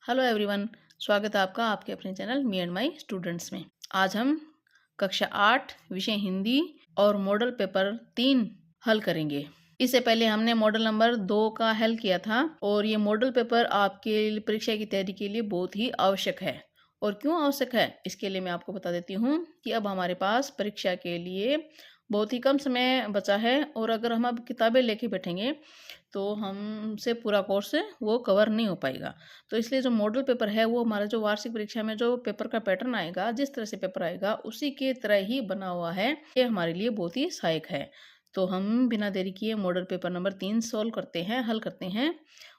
Hello everyone. स्वागत है आपका आपके अपने channel me and my students में। आज हम कक्षा 8 विषय हिंदी और मॉडल पेपर 3 हल करेंगे। इससे पहले हमने मॉडल नंबर 2 का हल किया था और ये मॉडल पेपर आपके परीक्षा की तैयारी के लिए बहुत ही आवश्यक है। और क्यों आवश्यक है इसके लिए मैं आपको बता देती हूँ कि अब हमारे पास परीक्षा के लिए बहुत ही कम समय बचा है और अगर हम अब किताबें लेके बैठेंगे तो हमसे पूरा कोर्स वो कवर नहीं हो पाएगा। तो इसलिए जो मॉडल पेपर है वो हमारा जो वार्षिक परीक्षा में जो पेपर का पैटर्न आएगा, जिस तरह से पेपर आएगा उसी के तरह ही बना हुआ है। ये हमारे लिए बहुत ही सहायक है। तो हम बिना देरी किए मॉडल पेपर नंबर 3 सॉल्व करते हैं, हल करते हैं।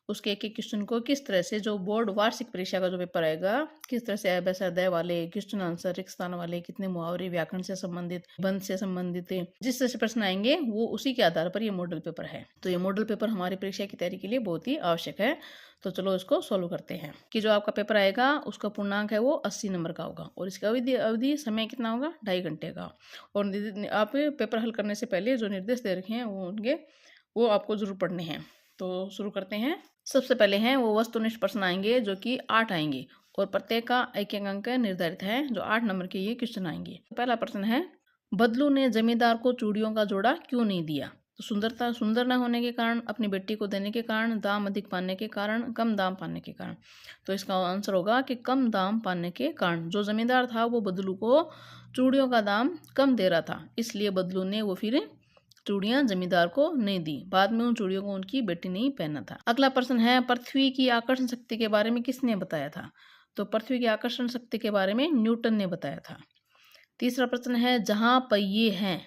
उसके एक एक क्वेश्चन को किस तरह से जो बोर्ड वार्षिक परीक्षा का जो पेपर आएगा, किस तरह से अभ्यास अध्याय वाले क्वेश्चन आंसर, रिक्त स्थान वाले, कितने मुहावरे, व्याकरण से संबंधित, बंध से संबंधित, जिस तरह से प्रश्न आएंगे वो उसी के आधार पर ये मॉडल पेपर है। तो ये मॉडल पेपर हमारी परीक्षा की तैयारी के लिए बहुत ही आवश्यक है। तो चलो इसको सोल्व करते हैं। कि जो आपका पेपर आएगा उसका पूर्णांक है वो 80 नंबर का होगा और इसका अवधि समय कितना होगा, 2.5 घंटे का। और आप पेपर हल करने से पहले जो निर्देश दे रखे हैं वो आपको जरूर पढ़ने हैं। तो शुरू करते हैं। सबसे पहले हैं वो वस्तुनिष्ठ प्रश्न आएंगे जो कि 8 आएंगे और प्रत्येक का एक एक अंक निर्धारित है। जो 8 नंबर के ये क्वेश्चन आएंगे। पहला प्रश्न है, बदलू ने जमींदार को चूड़ियों का जोड़ा क्यों नहीं दिया? तो सुंदर न होने के कारण, अपनी बेटी को देने के कारण, दाम अधिक पाने के कारण, कम दाम पाने के कारण। तो इसका आंसर होगा कि कम दाम पाने के कारण। जो जमींदार था वो बदलू को चूड़ियों का दाम कम दे रहा था, इसलिए बदलू ने वो फिर चूड़ियां जमींदार को नहीं दी। बाद में उन चूड़ियों को उनकी बेटी ने ही पहना था। अगला प्रश्न है, पृथ्वी की आकर्षण शक्ति के बारे में किसने बताया था? तो पृथ्वी की आकर्षण शक्ति के बारे में न्यूटन ने बताया था। तीसरा प्रश्न है, जहां पहिए हैं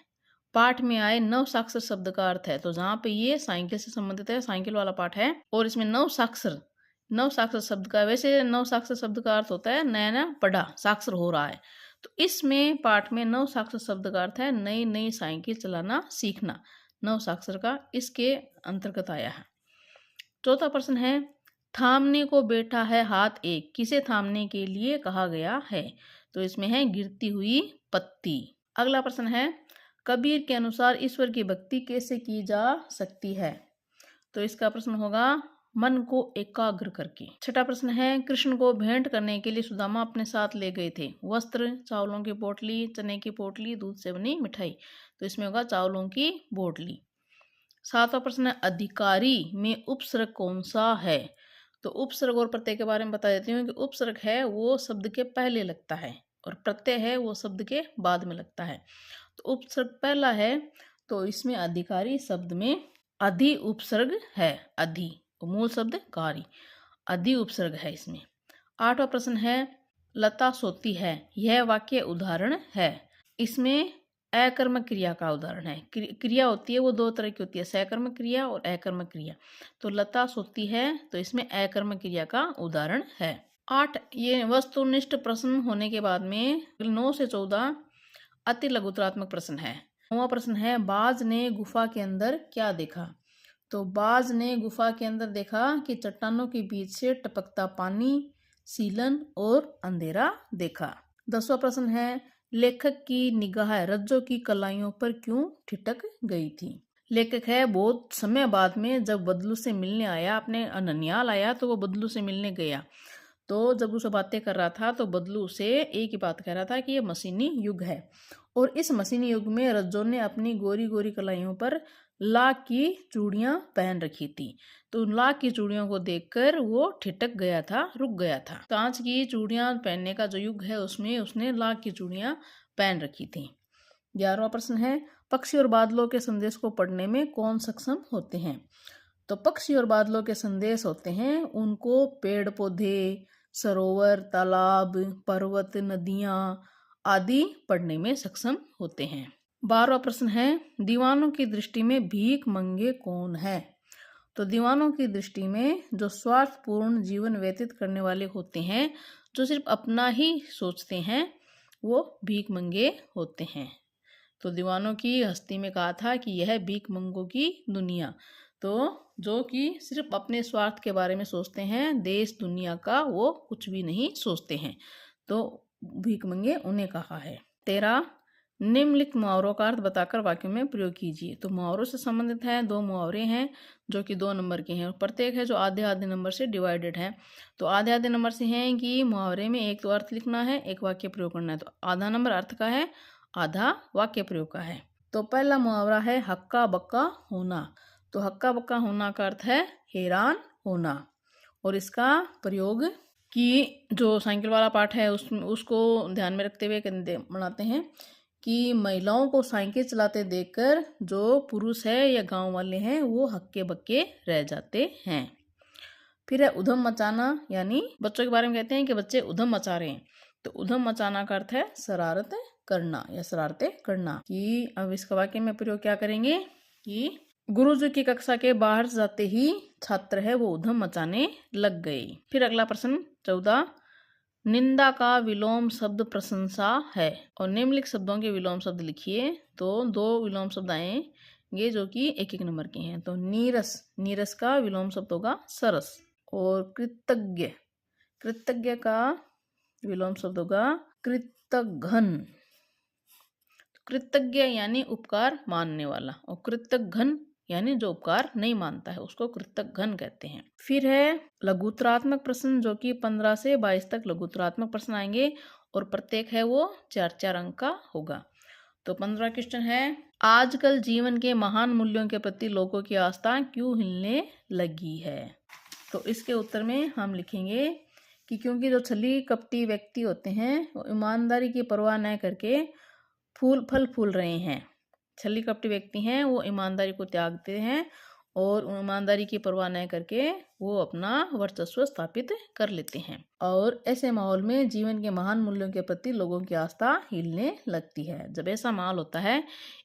पाठ में आए नव साक्षर शब्द का अर्थ है। तो जहां पहिए साइकिल से संबंधित है, साइकिल वाला पाठ है और इसमें नव साक्षर शब्द का, वैसे नव साक्षर शब्द का अर्थ होता है नया नया पढ़ा, साक्षर हो रहा है। तो इसमें पाठ में नव साक्षर शब्द का अर्थ है नई नई साइकिल चलाना सीखना। नव साक्षर का इसके अंतर्गत आया है। चौथा प्रश्न है, थामने को बैठा है हाथ एक, किसे थामने के लिए कहा गया है? तो इसमें है गिरती हुई पत्ती। अगला प्रश्न है, कबीर के अनुसार ईश्वर की भक्ति कैसे की जा सकती है? तो इसका प्रश्न होगा मन को एकाग्र करके। छठा प्रश्न है, कृष्ण को भेंट करने के लिए सुदामा अपने साथ ले गए थे वस्त्र, चावलों की पोटली, चने की पोटली, दूध से बनी मिठाई। तो इसमें होगा चावलों की पोटली। सातवां प्रश्न है, अधिकारी में उपसर्ग कौन सा है? तो उपसर्ग और प्रत्यय के बारे में बता देती हूँ कि उपसर्ग है वो शब्द के पहले लगता है और प्रत्यय है वो शब्द के बाद में लगता है। तो उपसर्ग पहला है तो इसमें अधिकारी शब्द में अधि उपसर्ग है। अधि मूल शब्द कारी, अधि उपसर्ग है इसमें। आठवां प्रश्न है, लता सोती है, यह वाक्य उदाहरण है। इसमें अकर्मक क्रिया का उदाहरण है। क्रिया होती है वो दो तरह की होती है, सकर्मक क्रिया और अकर्मक क्रिया। तो लता सोती है तो इसमें अकर्मक क्रिया का उदाहरण है। 8 ये वस्तुनिष्ठ प्रश्न होने के बाद में 9 से 14 अति लघुतरात्मक प्रश्न है। 9वां प्रश्न है, बाज ने गुफा के अंदर क्या देखा? तो बाज ने गुफा के अंदर देखा कि चट्टानों के बीच से टपकता पानी, सीलन और अंधेरा देखा। 10वां प्रश्न है, लेखक की निगाह रज्जो की कलाइयों पर क्यों ठिठक गई थी? लेखक है बहुत समय बाद में जब बदलू से मिलने आया, अपने ननिहाल आया तो वो बदलू से मिलने गया। तो जब उसे बातें कर रहा था तो बदलू से एक ही बात कह रहा था कि ये मशीनी युग है और इस मशीनी युग में रज्जो ने अपनी गोरी गोरी कलाइयों पर लाख की चूड़ियां पहन रखी थी। तो लाख की चूड़ियों को देखकर वो ठिठक गया था, रुक गया था। कांच की चूड़ियां पहनने का जो युग है उसमें उसने लाख की चूड़ियां पहन रखी थी। 11वां प्रश्न है, पक्षी और बादलों के संदेश को पढ़ने में कौन सक्षम होते हैं? तो पक्षी और बादलों के संदेश होते हैं उनको पेड़ पौधे, सरोवर, तालाब, पर्वत, नदियां आदि पढ़ने में सक्षम होते हैं। 12वां प्रश्न है, दीवानों की दृष्टि में भीख मंगे कौन है? तो दीवानों की दृष्टि में जो स्वार्थपूर्ण जीवन व्यतीत करने वाले होते हैं, जो सिर्फ अपना ही सोचते हैं, वो भीख मंगे होते हैं। तो दीवानों की हस्ती में कहा था कि यह भीख मंगों की दुनिया। तो जो कि सिर्फ अपने स्वार्थ के बारे में सोचते हैं, देश दुनिया का वो कुछ भी नहीं सोचते हैं, तो भीख मंगे उन्हें कहा है। 13 निम्नलिखित मुहावरों का अर्थ बताकर वाक्यों में प्रयोग कीजिए। तो मुहावरों से संबंधित है 2 मुहावरे हैं जो कि 2 नंबर के हैं और प्रत्येक है जो आधे आधे नंबर से डिवाइडेड है। तो आधे आधे नंबर से हैं कि मुहावरे में एक तो अर्थ लिखना है, एक वाक्य प्रयोग करना है। तो आधा नंबर अर्थ का है, आधा वाक्य प्रयोग का है। तो पहला मुहावरा है हक्का बक्का होना। तो हक्का बक्का होना का अर्थ है हैरान होना और इसका प्रयोग कि जो साइकिल वाला पार्ट है उसको ध्यान में रखते हुए बनाते हैं कि महिलाओं को साइकिल चलाते देखकर जो पुरुष है या गांव वाले हैं वो हक्के बक्के रह जाते हैं। फिर है उधम मचाना, यानी बच्चों के बारे में कहते हैं कि बच्चे उधम मचा रहे हैं। तो उधम मचाना का अर्थ है शरारत करना या शरारतें करना। कि अब इसका वाक्य में प्रयोग क्या करेंगे कि गुरुजी की कक्षा के बाहर जाते ही छात्र है वो उधम मचाने लग गए। फिर अगला प्रश्न 14, निंदा का विलोम शब्द प्रशंसा है और निम्नलिखित शब्दों के विलोम शब्द लिखिए। तो 2 विलोम शब्द आएंगे जो कि 1-1 नंबर के हैं। तो नीरस, नीरस का विलोम शब्द होगा सरस और कृतज्ञ, कृतज्ञ का विलोम शब्द होगा कृतघ्न। कृतज्ञ यानी उपकार मानने वाला और कृतघ्न यानी जो उपकार नहीं मानता है उसको कृतघ्न कहते हैं। फिर है लघुत्तरात्मक प्रश्न जो कि 15 से 22 तक लघुत्तरात्मक प्रश्न आएंगे और प्रत्येक है वो 4-4 अंक का होगा। तो 15 क्वेश्चन है, आजकल जीवन के महान मूल्यों के प्रति लोगों की आस्था क्यों हिलने लगी है। तो इसके उत्तर में हम लिखेंगे कि क्योंकि जो छली कपटी व्यक्ति होते हैं वो ईमानदारी की परवाह न करके फूल रहे हैं। छली कपटी व्यक्ति हैं वो ईमानदारी को त्यागते हैं और ईमानदारी की परवाह न करके वो अपना वर्चस्व स्थापित कर लेते हैं। और ऐसे माहौल में जीवन के महान मूल्यों के प्रति लोगों की आस्था हिलने लगती है। जब ऐसा माहौल होता है,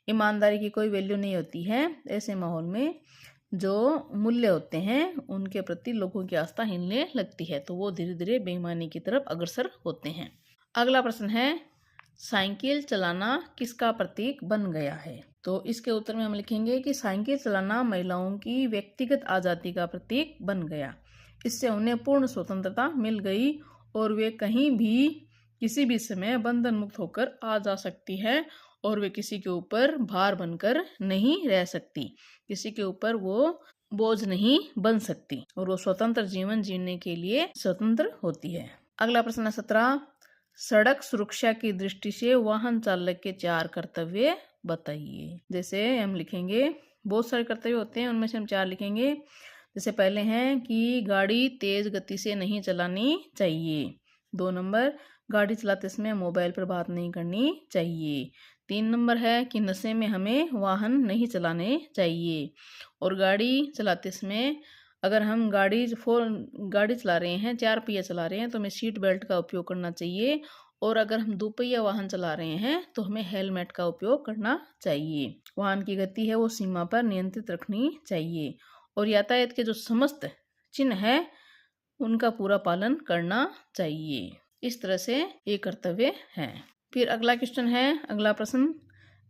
ईमानदारी की कोई वैल्यू नहीं होती है, ऐसे माहौल में जो मूल्य होते हैं उनके प्रति लोगों की आस्था हिलने लगती है तो वो धीरे धीरे बेईमानी की तरफ अग्रसर होते हैं। अगला प्रश्न है, साइकिल चलाना किसका प्रतीक बन गया है। तो इसके उत्तर में हम लिखेंगे कि साइकिल चलाना महिलाओं की व्यक्तिगत आज़ादी का प्रतीक बन गया। इससे उन्हें पूर्ण स्वतंत्रता मिल गई और वे कहीं भी किसी भी समय बंधन मुक्त होकर आ जा सकती है और वे किसी के ऊपर भार बनकर नहीं रह सकती, किसी के ऊपर वो बोझ नहीं बन सकती और वो स्वतंत्र जीवन जीने के लिए स्वतंत्र होती है। अगला प्रश्न 17, सड़क सुरक्षा की दृष्टि से वाहन चालक के 4 कर्तव्य बताइए। जैसे हम लिखेंगे, बहुत सारे कर्तव्य होते हैं, उनमें से हम 4 लिखेंगे। जैसे पहले हैं कि गाड़ी तेज गति से नहीं चलानी चाहिए। 2 नंबर, गाड़ी चलाते समय मोबाइल पर बात नहीं करनी चाहिए। 3 नंबर है कि नशे में हमें वाहन नहीं चलाने चाहिए और गाड़ी चलाते समय अगर हम गाड़ी चला रहे हैं, 4 पहिया चला रहे हैं तो हमें सीट बेल्ट का उपयोग करना चाहिए और अगर हम 2 पहिया वाहन चला रहे हैं तो हमें हेलमेट का उपयोग करना चाहिए। वाहन की गति है वो सीमा पर नियंत्रित रखनी चाहिए और यातायात के जो समस्त चिन्ह है उनका पूरा पालन करना चाहिए। इस तरह से ये कर्तव्य है। फिर अगला क्वेश्चन है, अगला प्रश्न,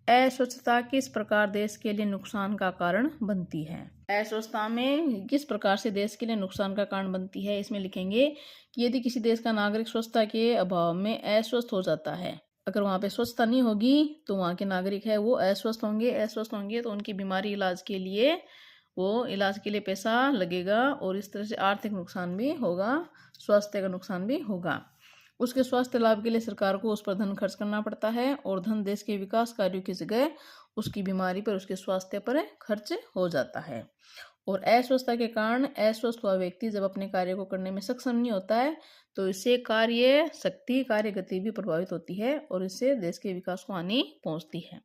अस्वच्छता किस प्रकार देश के लिए नुकसान का कारण बनती है। अस्वच्छता में किस प्रकार से देश के लिए नुकसान का कारण बनती है, इसमें लिखेंगे कि यदि किसी देश का नागरिक स्वच्छता के अभाव में अस्वस्थ हो जाता है, अगर वहाँ पे स्वच्छता नहीं होगी तो वहाँ के नागरिक है वो अस्वस्थ होंगे तो उनकी बीमारी इलाज के लिए वो इलाज के लिए पैसा लगेगा और इस तरह से आर्थिक नुकसान भी होगा, स्वास्थ्य का नुकसान भी होगा। उसके स्वास्थ्य लाभ के लिए सरकार को उस पर धन खर्च करना पड़ता है और धन देश के विकास कार्यों की जगह उसकी बीमारी पर, उसके स्वास्थ्य पर खर्च हो जाता है। और अस्वस्थता के कारण अस्वस्थ हुआ व्यक्ति जब अपने कार्य को करने में सक्षम नहीं होता है तो इससे कार्य शक्ति, कार्य गति भी प्रभावित होती है और इससे देश के विकास को हानि पहुंचती है।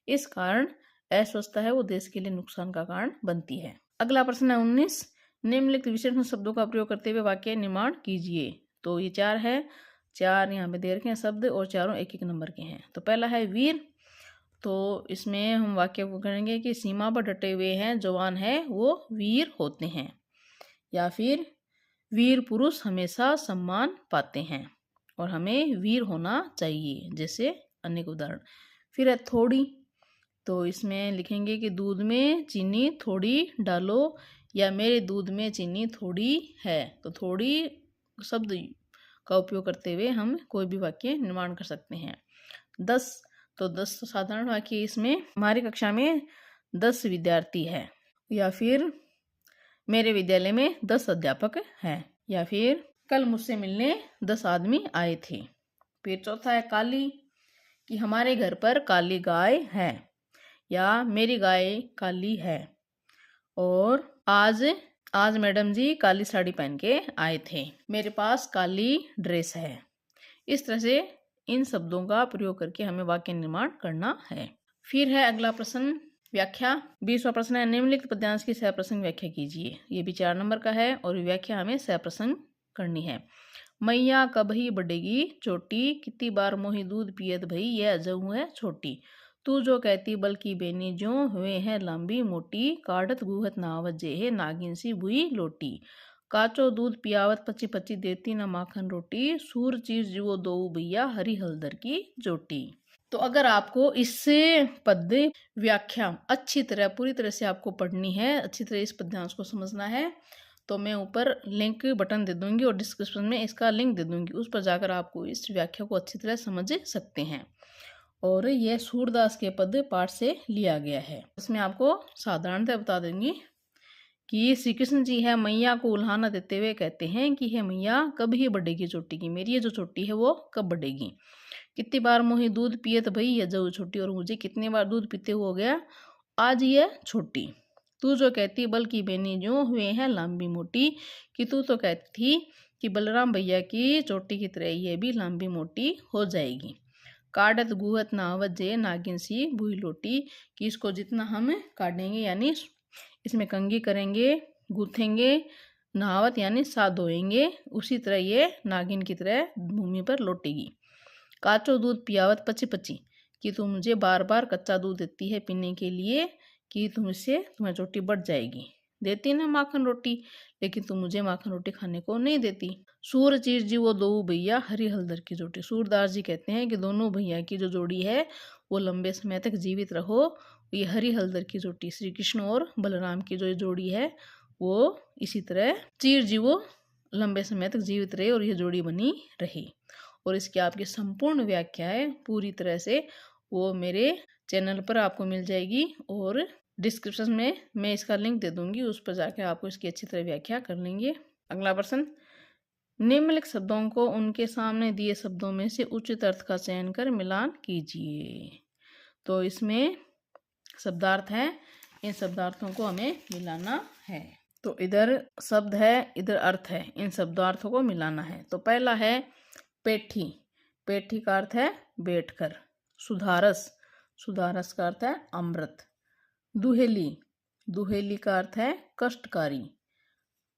इस कारण अस्वस्थता है वो देश के लिए नुकसान का कारण बनती है। अगला प्रश्न है 19, निम्नलिखित विशेषण शब्दों का प्रयोग करते हुए वाक्य निर्माण कीजिए। तो ये 4 है, 4 यहाँ पे दे रखे हैं शब्द और चारों 1-1 नंबर के हैं। तो पहला है वीर, तो इसमें हम वाक्य को करेंगे कि सीमा पर डटे हुए हैं जवान है वो वीर होते हैं, या फिर वीर पुरुष हमेशा सम्मान पाते हैं और हमें वीर होना चाहिए, जैसे अनेक उदाहरण। फिर है थोड़ी, तो इसमें लिखेंगे कि दूध में चीनी थोड़ी डालो या मेरे दूध में चीनी थोड़ी है। तो थोड़ी शब्द का उपयोग करते हुए हम कोई भी वाक्य निर्माण कर सकते हैं। 10, तो 10 तो साधारण वाक्य इसमें हमारी कक्षा में 10 विद्यार्थी है, या फिर मेरे विद्यालय में 10 अध्यापक हैं, या फिर कल मुझसे मिलने 10 आदमी आए थे। फिर चौथा है काली, कि हमारे घर पर काली गाय है, या मेरी गाय काली है। और आज मैडम जी काली साड़ी पहन के आए थे, मेरे पास काली ड्रेस है। इस तरह से इन शब्दों का प्रयोग करके हमें वाक्य निर्माण करना है। फिर है अगला प्रश्न व्याख्या। 20वां प्रश्न है निम्नलिखित पद्यांश की सहप्रसंग व्याख्या कीजिए। ये भी 4 नंबर का है और व्याख्या हमें सहप्रसंग करनी है। मैया कब ही बढ़ेगी चोटी, कितनी बार मोही दूध पियत भई, यह जऊ है छोटी। तू जो कहती बल्कि बेनी जो हुए हैं लंबी मोटी, काढ़त गुहत नावत जे है नागिन सी बुई लोटी। काचो दूध पियावत पची पची देती न माखन रोटी, सूर चीज जुओ दो भैया हरी हलदर की जोटी। तो अगर आपको इससे पद्य व्याख्या अच्छी तरह पूरी तरह से आपको पढ़नी है, अच्छी तरह इस पद्यांश को समझना है, तो मैं ऊपर लिंक बटन दे दूंगी और डिस्क्रिप्शन में इसका लिंक दे दूंगी, उस पर जाकर आपको इस व्याख्या को अच्छी तरह समझ सकते हैं। और यह सूरदास के पद्य पाठ से लिया गया है। इसमें आपको साधारणतः बता देंगी कि श्री कृष्ण जी है मैया को उल्हाना देते हुए कहते हैं कि हे मैया कब ही बढ़ेगी चोटी की, मेरी ये जो चोटी है वो कब बढ़ेगी। कितनी बार मोही दूध पियत भई ये जो छोटी, और मुझे कितनी बार दूध पीते हो गया आज ये छोटी। तू जो कहती बल्कि बेनी जो हुए हैं लंबी मोटी, कि तू तो कहती थी कि बलराम भैया की चोटी की तरह ये भी लंबी मोटी हो जाएगी। काढ़त गुहत नावत जे नागिन सी भूई लोटी, कि इसको जितना हम काटेंगे यानी इसमें कंघी करेंगे, गूथेंगे, नहावत यानी सा धोएंगे, उसी तरह ये नागिन की तरह भूमि पर लौटेगी। काचो दूध पियावत पची पची, कि तू मुझे बार बार कच्चा दूध देती है पीने के लिए, कि तुमसे तुम्हारी चोटी बढ़ जाएगी। देती ना माखन रोटी, लेकिन तुम मुझे माखन रोटी खाने को नहीं देती। सूर चीर जी वो दो भैया हरी हलदर की जोड़ी। सूरदास जी कहते हैं कि दोनों भैया की जो जोड़ी है वो लंबे समय तक जीवित रहो। ये हरी हलदर की जोड़ी श्री कृष्ण और बलराम की जो जोड़ी है वो इसी तरह चीर जी वो लंबे समय तक जीवित रहे और ये जोड़ी बनी रही। और इसकी आपकी संपूर्ण व्याख्या है पूरी तरह से वो मेरे चैनल पर आपको मिल जाएगी, और डिस्क्रिप्शन में मैं इसका लिंक दे दूंगी, उस पर जाकर आपको इसकी अच्छी तरह व्याख्या कर लेंगे। अगला प्रश्न, निम्नलिखित शब्दों को उनके सामने दिए शब्दों में से उचित अर्थ का चयन कर मिलान कीजिए। तो इसमें शब्दार्थ है, इन शब्दार्थों को हमें मिलाना है। तो इधर शब्द है इधर अर्थ है, इन शब्दार्थों को मिलाना है। तो पहला है पेठी, पेठी का अर्थ है बैठकर। सुधारस, सुधारस का अर्थ है अमृत। दुहेली, दुहेली का अर्थ है कष्टकारी।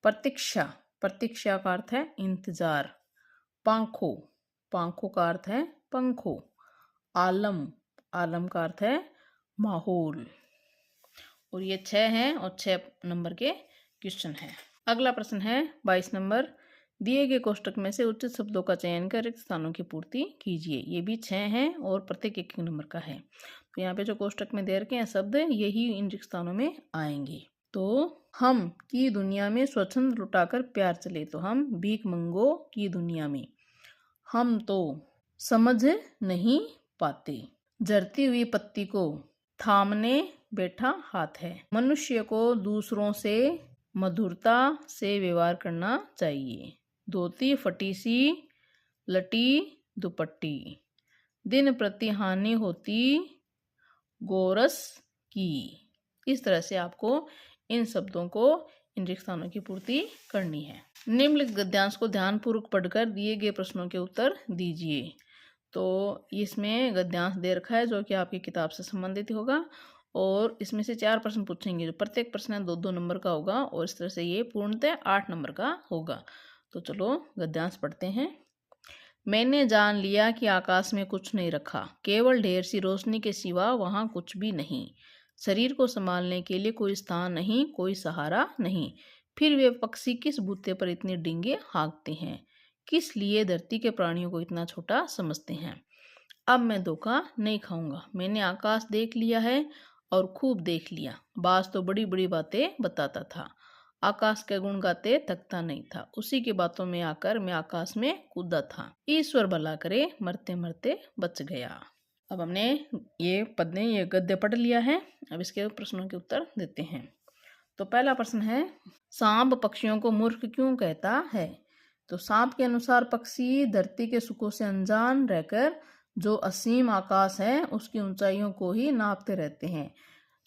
प्रतीक्षा, प्रतीक्षा का अर्थ है इंतजार। पांखो, पांखो का अर्थ है पंखो। आलम, आलम का अर्थ है माहौल। और ये 6 हैं और 6 नंबर के क्वेश्चन है। अगला प्रश्न है 22 नंबर, दिए गए कोष्टक में से उचित शब्दों का चयन कर रिक्त स्थानों की पूर्ति कीजिए। ये भी 6 हैं और प्रत्येक 1 नंबर का है। तो यहाँ पे जो कोष्टक में दे रखे हैं शब्द यही इन रिक्त स्थानों में आएंगे। तो हम की दुनिया में स्वच्छंद लुटाकर प्यार चले, तो हम भीख मंगो की दुनिया में। हम तो समझ नहीं पाते, झरती हुई पत्ती को थामने बैठा हाथ है। मनुष्य को दूसरों से मधुरता से व्यवहार करना चाहिए। धोती फटी सी लटी दुपट्टी, दिन प्रति हानि होती गोरस की। इस तरह से आपको इन शब्दों को इन रिक्त स्थानों की पूर्ति करनी है। निम्नलिखित गद्यांश को ध्यानपूर्वक पढ़कर दिए गए प्रश्नों के उत्तर दीजिए। तो इसमें गद्यांश दे रखा है जो कि आपकी किताब से संबंधित होगा, और इसमें से 4 प्रश्न पूछेंगे, जो प्रत्येक प्रश्न 2-2 नंबर का होगा, और इस तरह से ये पूर्णतः 8 नंबर का होगा। तो चलो गद्यांश पढ़ते हैं। मैंने जान लिया कि आकाश में कुछ नहीं रखा, केवल ढेर सी रोशनी के सिवा वहाँ कुछ भी नहीं। शरीर को संभालने के लिए कोई स्थान नहीं, कोई सहारा नहीं, फिर वे पक्षी किस बूते पर इतने डींगे हाँकते हैं, किस लिए धरती के प्राणियों को इतना छोटा समझते हैं। अब मैं धोखा नहीं खाऊंगा, मैंने आकाश देख लिया है और खूब देख लिया। बाज तो बड़ी बड़ी बातें बताता था, आकाश के गुण गाते थकता नहीं था, उसी की बातों में आकर मैं आकाश में कूदा था। ईश्वर भला करे, मरते मरते बच गया। अब हमने ये पद्य ये गद्य पढ़ लिया है। अब इसके प्रश्नों के उत्तर देते हैं। तो पहला प्रश्न है, सांप पक्षियों को मूर्ख क्यों कहता है? तो सांप के अनुसार पक्षी धरती के सुखों से अनजान रहकर जो असीम आकाश है उसकी ऊंचाइयों को ही नापते रहते हैं।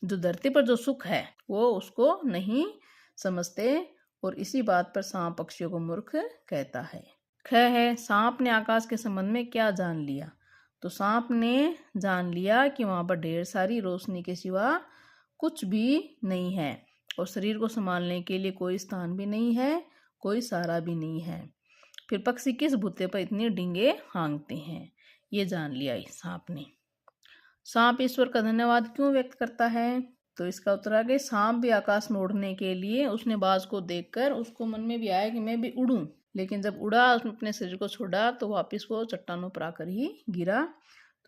जो धरती पर जो सुख है वो उसको नहीं समझते और इसी बात पर सांप पक्षियों को मूर्ख कहता है। ख है, सांप ने आकाश के संबंध में क्या जान लिया? तो सांप ने जान लिया कि वहां पर ढेर सारी रोशनी के सिवा कुछ भी नहीं है और शरीर को संभालने के लिए कोई स्थान भी नहीं है, कोई सहारा भी नहीं है। फिर पक्षी किस भूते पर इतनी डींगे हाँकते हैं, ये जान लिया इस सांप ने। सांप ईश्वर का धन्यवाद क्यों व्यक्त करता है? तो इसका उत्तर आ गया, सांप भी आकाश में उड़ने के लिए उसने बाज को देखकर उसको मन में भी आया कि मैं भी उड़ूं, लेकिन जब उड़ा उसने अपने शरीर को छोड़ा तो वापस वो चट्टानों पर आकर ही गिरा।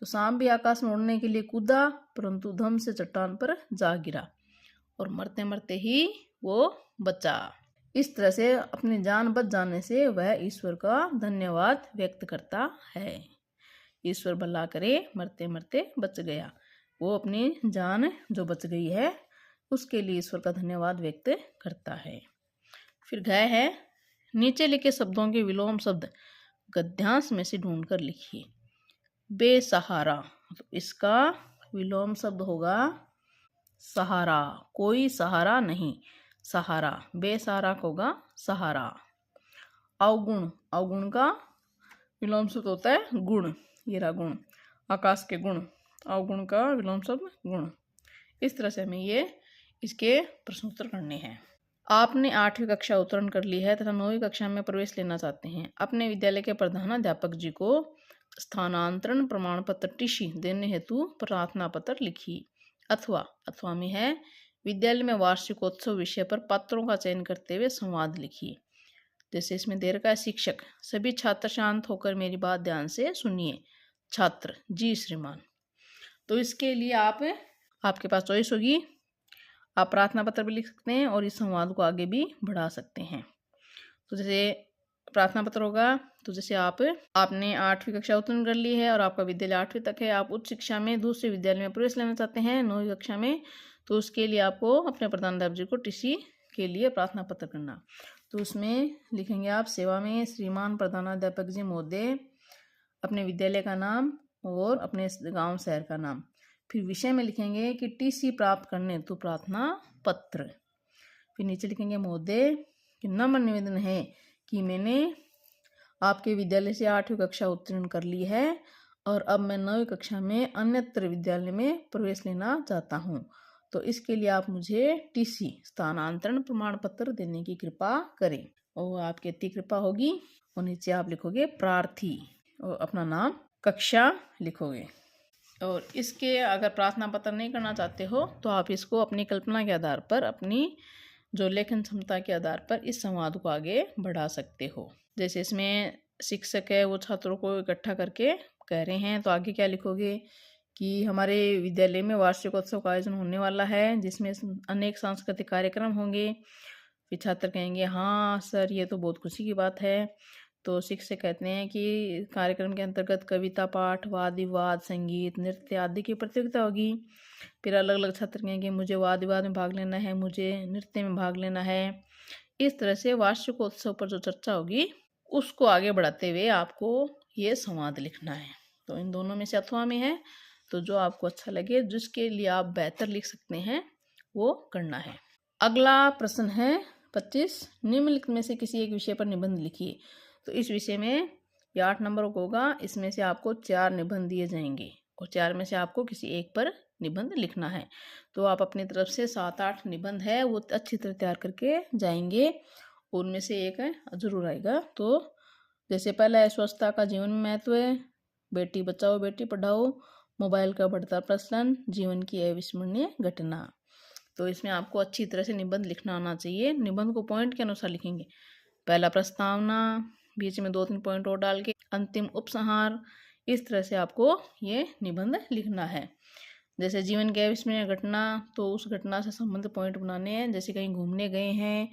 तो सांप भी आकाश में उड़ने के लिए कूदा परंतु धम से चट्टान पर जा गिरा और मरते मरते ही वो बचा। इस तरह से अपनी जान बच जाने से वह ईश्वर का धन्यवाद व्यक्त करता है। ईश्वर भला करे, मरते मरते बच गया। वो अपनी जान जो बच गई है उसके लिए ईश्वर का धन्यवाद व्यक्त करता है। फिर घ है, नीचे लिखे शब्दों के विलोम शब्द गद्यांश में से ढूंढकर लिखिए। बेसहारा, तो इसका विलोम शब्द होगा सहारा। कोई सहारा नहीं, सहारा। बेसहारा का होगा सहारा। अवगुण, अवगुण का विलोम शब्द होता है गुण। ये रहा गुण, आकाश के गुण। अवगुण का विलोम शब्द गुण। इस तरह से हमें ये इसके प्रश्नोत्तर करने हैं। आपने 8वीं कक्षा उत्तीर्ण कर ली है तथा 9वीं कक्षा में प्रवेश लेना चाहते हैं। अपने विद्यालय के प्रधानाध्यापक जी को स्थानांतरण प्रमाण पत्र टीसी देने हेतु प्रार्थना पत्र लिखिए। अथवा में है, विद्यालय में वार्षिकोत्सव विषय पर पात्रों का चयन करते हुए संवाद लिखिए। जैसे इसमें दे रखा है, शिक्षक, सभी छात्र शांत होकर मेरी बात ध्यान से सुनिए। छात्र, जी श्रीमान। तो इसके लिए आपके पास चॉइस होगी, आप प्रार्थना पत्र भी लिख सकते हैं और इस संवाद को आगे भी बढ़ा सकते हैं। तो जैसे प्रार्थना पत्र होगा, तो जैसे आपने 8वीं कक्षा उत्तीर्ण कर ली है और आपका विद्यालय 8वीं तक है, आप उच्च शिक्षा में दूसरे विद्यालय में प्रवेश लेना चाहते हैं 9वीं कक्षा में, तो उसके लिए आपको अपने प्रधानाध्यापक जी को टीसी के लिए प्रार्थना पत्र करना। तो उसमें लिखेंगे आप, सेवा में श्रीमान प्रधानाध्यापक जी महोदय, अपने विद्यालय का नाम और अपने गांव शहर का नाम। फिर विषय में लिखेंगे कि टीसी प्राप्त करने हेतु प्रार्थना पत्र। फिर नीचे लिखेंगे, महोदय कि नम्र निवेदन है कि मैंने आपके विद्यालय से 8वीं कक्षा उत्तीर्ण कर ली है और अब मैं 9वीं कक्षा में अन्यत्र विद्यालय में प्रवेश लेना चाहता हूँ। तो इसके लिए आप मुझे टीसी स्थानांतरण प्रमाण पत्र देने की कृपा करें। और आपकी इतनी कृपा होगी और नीचे आप लिखोगे प्रार्थी और अपना नाम, कक्षा लिखोगे। और इसके अगर प्रार्थना पत्र नहीं करना चाहते हो तो आप इसको अपनी कल्पना के आधार पर, अपनी जो लेखन क्षमता के आधार पर इस संवाद को आगे बढ़ा सकते हो। जैसे इसमें शिक्षक है वो छात्रों को इकट्ठा करके कह रहे हैं, तो आगे क्या लिखोगे कि हमारे विद्यालय में वार्षिकोत्सव का आयोजन होने वाला है जिसमें अनेक सांस्कृतिक कार्यक्रम होंगे। फिर छात्र कहेंगे, हाँ सर ये तो बहुत खुशी की बात है। तो शिक्षक कहते हैं कि कार्यक्रम के अंतर्गत कविता पाठ, वाद विवाद, संगीत, नृत्य आदि की प्रतियोगिता होगी। फिर अलग अलग छात्र कहेंगे, मुझे वाद विवाद में भाग लेना है, मुझे नृत्य में भाग लेना है। इस तरह से वार्षिकोत्सव पर जो चर्चा होगी उसको आगे बढ़ाते हुए आपको ये संवाद लिखना है। तो इन दोनों में से अथवा में है, तो जो आपको अच्छा लगे, जिसके लिए आप बेहतर लिख सकते हैं वो करना है। अगला प्रश्न है 25, निम्नलिखित में से किसी एक विषय पर निबंध लिखिए। तो इस विषय में ये 8 नंबर का होगा, इसमें से आपको 4 निबंध दिए जाएंगे और 4 में से आपको किसी एक पर निबंध लिखना है। तो आप अपनी तरफ से 7-8 निबंध है वो अच्छी तरह तैयार करके जाएंगे, उनमें से एक है जरूर आएगा। तो जैसे पहला है, स्वच्छता का जीवन में महत्व है, बेटी बचाओ बेटी पढ़ाओ, मोबाइल का बढ़ता प्रचलन, जीवन की अविस्मरणीय घटना। तो इसमें आपको अच्छी तरह से निबंध लिखना आना चाहिए। निबंध को पॉइंट के अनुसार लिखेंगे। पहला प्रस्तावना, बीच में 2-3 पॉइंट और डाल के अंतिम उपसंहार। इस तरह से आपको ये निबंध लिखना है। जैसे जीवन की अविस्मरणीय घटना, तो उस घटना से संबंधित पॉइंट बनाने हैं। जैसे कहीं घूमने गए हैं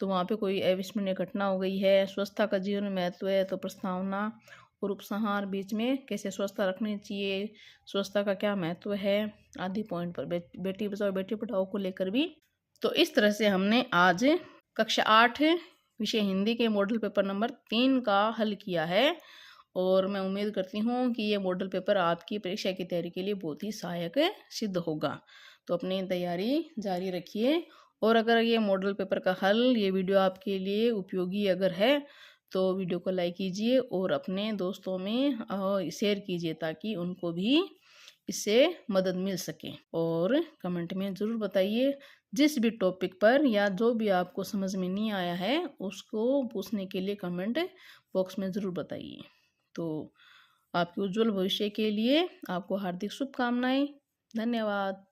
तो वहाँ पे कोई अविस्मरणीय घटना हो गई है। स्वच्छता का जीवन में महत्व है तो प्रस्तावना, और उपसंहार, बीच में कैसे स्वच्छता रखनी चाहिए, स्वच्छता का क्या महत्व है आदि पॉइंट पर बेटी बचाओ बेटी पढ़ाओ को लेकर भी। तो इस तरह से हमने आज कक्षा 8 विषय हिंदी के मॉडल पेपर नंबर 3 का हल किया है और मैं उम्मीद करती हूँ कि ये मॉडल पेपर आपकी परीक्षा की तैयारी के लिए बहुत ही सहायक सिद्ध होगा। तो अपनी तैयारी जारी रखिए और अगर ये मॉडल पेपर का हल, ये वीडियो आपके लिए उपयोगी अगर है तो वीडियो को लाइक कीजिए और अपने दोस्तों में शेयर कीजिए ताकि उनको भी इससे मदद मिल सके। और कमेंट में ज़रूर बताइए जिस भी टॉपिक पर या जो भी आपको समझ में नहीं आया है उसको पूछने के लिए कमेंट बॉक्स में ज़रूर बताइए। तो आपके उज्जवल भविष्य के लिए आपको हार्दिक शुभकामनाएं। धन्यवाद।